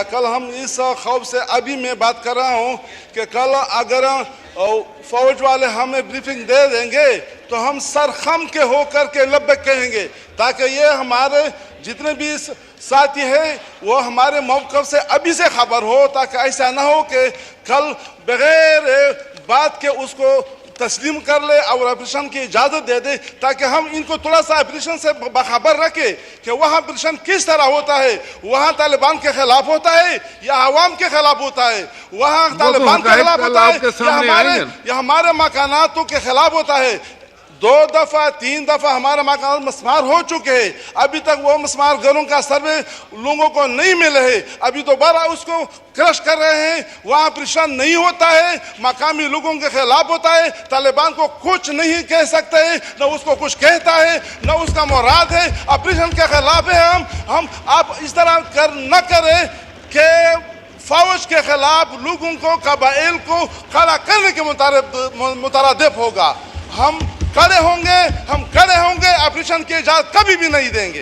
कल हम इस खौफ से अभी मैं बात कर रहा हूं कि कल अगर फौज वाले हमें ब्रीफिंग दे देंगे तो हम सर खम के होकर के लब्बैक कहेंगे, ताकि ये हमारे जितने भी साथी हैं वो हमारे मौक़िफ़ से अभी से खबर हो, ताकि ऐसा ना हो कि कल बगैर बात के उसको तस्लीम कर ले और ऑपरेशन की इजाज़त दे दे, ताकि हम इनको थोड़ा सा ऑपरेशन से बाखबर रखें कि वहाँ ऑपरेशन किस तरह होता है, वहाँ तालिबान के खिलाफ होता है या अवाम के खिलाफ होता है, वहाँ तालिबान के खिलाफ होता है या हमारे मकानातों के खिलाफ होता है। 2 दफ़ा 3 दफ़ा हमारे मकान मस्मार हो चुके हैं, अभी तक वो मस्मार घरों का सर्वे लोगों को नहीं मिले है, अभी दोबारा उसको क्रश कर रहे हैं। वहाँ ऑपरेशन नहीं होता है, मकामी लोगों के खिलाफ होता है, तालिबान को कुछ नहीं कह सकते हैं, न उसको कुछ कहता है न उसका मुराद है, ऑपरेशन के खिलाफ है। हम आप इस तरह न करें कि फौज के खिलाफ लोगों को कबाइल को खड़ा करने के मुतरादिफ होगा। हम खड़े होंगे, ऑपरेशन की इजाज़त कभी भी नहीं देंगे।